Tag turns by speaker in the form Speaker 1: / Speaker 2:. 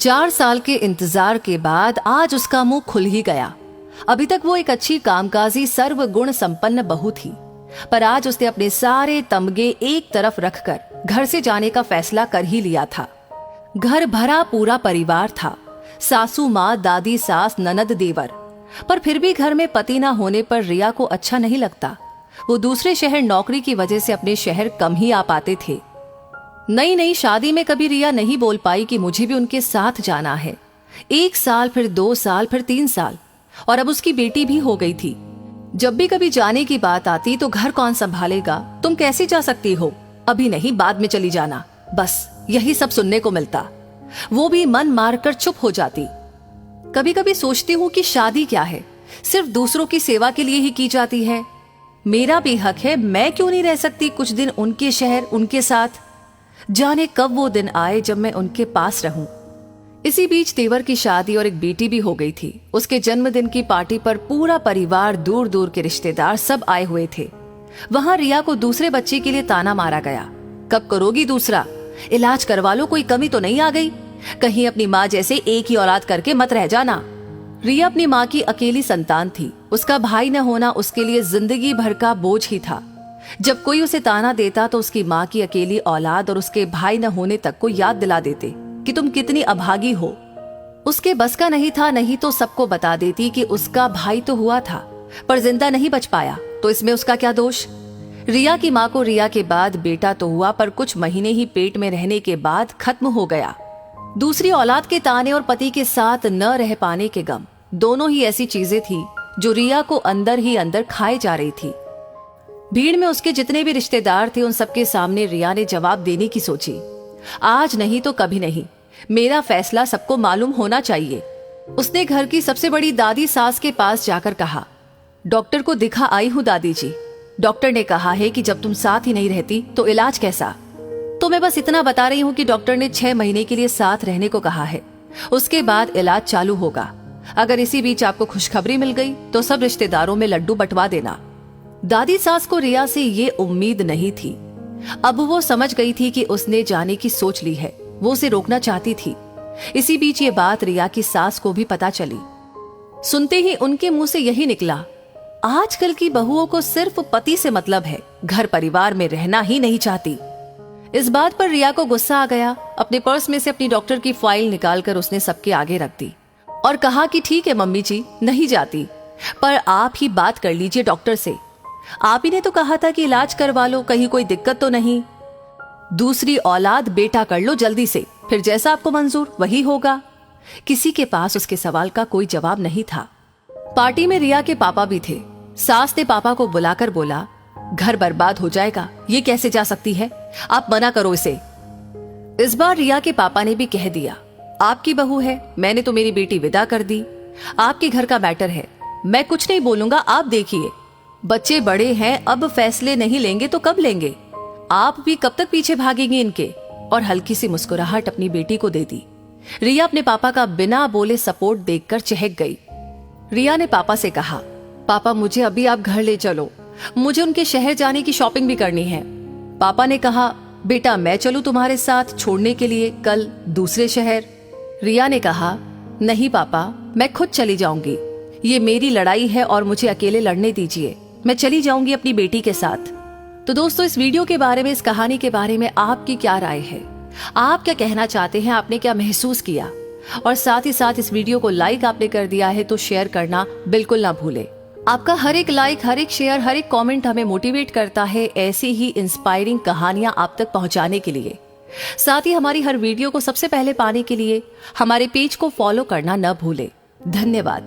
Speaker 1: 4 साल के इंतजार के बाद आज उसका मुंह खुल ही गया। अभी तक वो एक अच्छी कामकाजी सर्वगुण संपन्न बहू थी, पर आज उसने अपने सारे तमगे एक तरफ रखकर घर से जाने का फैसला कर ही लिया था। घर भरा पूरा परिवार था, सासू माँ, दादी, सास, ननद, देवर। पर फिर भी घर में पति ना होने पर रिया को अच्छा नहीं लगता। वो दूसरे शहर नौकरी की वजह से अपने शहर कम ही आ पाते थे। नई नई शादी में कभी रिया नहीं बोल पाई कि मुझे भी उनके साथ जाना है। 1 साल, फिर 2 साल, फिर 3 साल, और अब उसकी बेटी भी हो गई थी। जब भी कभी जाने की बात आती तो घर कौन संभालेगा, तुम कैसे जा सकती हो, अभी नहीं बाद में चली जाना, बस यही सब सुनने को मिलता। वो भी मन मारकर चुप हो जाती। कभी कभी सोचती हूँ कि शादी क्या है, सिर्फ दूसरों की सेवा के लिए ही की जाती है। मेरा भी हक है, मैं क्यों नहीं रह सकती कुछ दिन उनके शहर, उनके साथ। जाने कब वो दिन आए जब मैं उनके पास रहूं। इसी बीच देवर की शादी और एक बेटी भी हो गई थी। उसके जन्मदिन की पार्टी पर पूरा परिवार, दूर दूर के रिश्तेदार सब आए हुए थे। वहां रिया को दूसरे बच्चे के लिए ताना मारा गया। कब करोगी दूसरा, इलाज करवा लो, कोई कमी तो नहीं आ गई, कहीं अपनी माँ जैसे एक ही औलाद करके मत रह जाना। रिया अपनी माँ की अकेली संतान थी। उसका भाई न होना उसके लिए जिंदगी भर का बोझ ही था। जब कोई उसे ताना देता तो उसकी माँ की अकेली औलाद और उसके भाई न होने तक को याद दिला देते कि तुम कितनी अभागी हो। उसके बस का नहीं था, नहीं तो सबको बता देती कि उसका भाई तो हुआ था पर जिंदा नहीं बच पाया, तो इसमें उसका क्या दोष। रिया की माँ को रिया के बाद बेटा तो हुआ, पर कुछ महीने ही पेट में रहने के बाद खत्म हो गया। दूसरी औलाद के ताने और पति के साथ न रह पाने के गम, दोनों ही ऐसी चीजें थी जो रिया को अंदर ही अंदर खाए जा रही थी। भीड़ में उसके जितने भी रिश्तेदार थे, उन सबके सामने रिया ने जवाब देने की सोची। आज नहीं तो कभी नहीं, मेरा फैसला सबको मालूम होना चाहिए। उसने घर की सबसे बड़ी दादी सास के पास जाकर कहा, डॉक्टर को दिखा आई हूँ दादी जी। डॉक्टर ने कहा है कि जब तुम साथ ही नहीं रहती तो इलाज कैसा। तो मैं बस इतना बता रही हूँ कि डॉक्टर ने 6 महीने के लिए साथ रहने को कहा है, उसके बाद इलाज चालू होगा। अगर इसी बीच आपको खुशखबरी मिल गई तो सब रिश्तेदारों में लड्डू बंटवा देना। दादी सास को रिया से ये उम्मीद नहीं थी। अब वो समझ गई थी कि उसने जाने की सोच ली है, वो उसे रोकना चाहती थी। इसी बीच ये बात रिया की सास को भी पता चली। सुनते ही उनके मुंह से यही निकला, आजकल की बहुओं को सिर्फ पति से मतलब है, घर परिवार में रहना ही नहीं चाहती। इस बात पर रिया को गुस्सा आ गया। अपने पर्स में से अपनी डॉक्टर की फाइल निकालकर उसने सबके आगे रख दी और कहा कि ठीक है मम्मी जी, नहीं जाती, पर आप ही बात कर लीजिए डॉक्टर से। आप ही ने तो कहा था कि इलाज करवा लो, कहीं कोई दिक्कत तो नहीं। दूसरी औलाद बेटा कर लो जल्दी से, फिर जैसा आपको मंजूर वही होगा। किसी के पास उसके सवाल का कोई जवाब नहीं था। पार्टी में रिया के पापा भी थे। सास ने पापा को बुलाकर बोला, घर बर्बाद हो जाएगा, ये कैसे जा सकती है, आप मना करो इसे। इस बार रिया के पापा ने भी कह दिया, आपकी बहू है, मैंने तो मेरी बेटी विदा कर दी, आपके घर का मैटर है, मैं कुछ नहीं बोलूंगा, आप देखिए। बच्चे बड़े हैं, अब फैसले नहीं लेंगे तो कब लेंगे, आप भी कब तक पीछे भागेंगे इनके। और हल्की सी मुस्कुराहट अपनी बेटी को दे दी। रिया अपने पापा का बिना बोले सपोर्ट देखकर चहक गई। रिया ने पापा से कहा, पापा मुझे अभी आप घर ले चलो, मुझे उनके शहर जाने की शॉपिंग भी करनी है। पापा ने कहा, बेटा मैं चलूं तुम्हारे साथ छोड़ने के लिए कल दूसरे शहर। रिया ने कहा, नहीं पापा, मैं खुद चली जाऊंगी, ये मेरी लड़ाई है और मुझे अकेले लड़ने दीजिए, मैं चली जाऊंगी अपनी बेटी के साथ। तो दोस्तों, इस वीडियो के बारे में, इस कहानी के बारे में आपकी क्या राय है, आप क्या कहना चाहते हैं, आपने क्या महसूस किया। और साथ ही साथ इस वीडियो को लाइक आपने कर दिया है तो शेयर करना बिल्कुल ना भूले। आपका हर एक लाइक, हर एक शेयर, हर एक कमेंट हमें मोटिवेट करता है ऐसी ही इंस्पायरिंग कहानियां आप तक पहुंचाने के लिए। साथ ही हमारी हर वीडियो को सबसे पहले पाने के लिए हमारे पेज को फॉलो करना न भूले। धन्यवाद।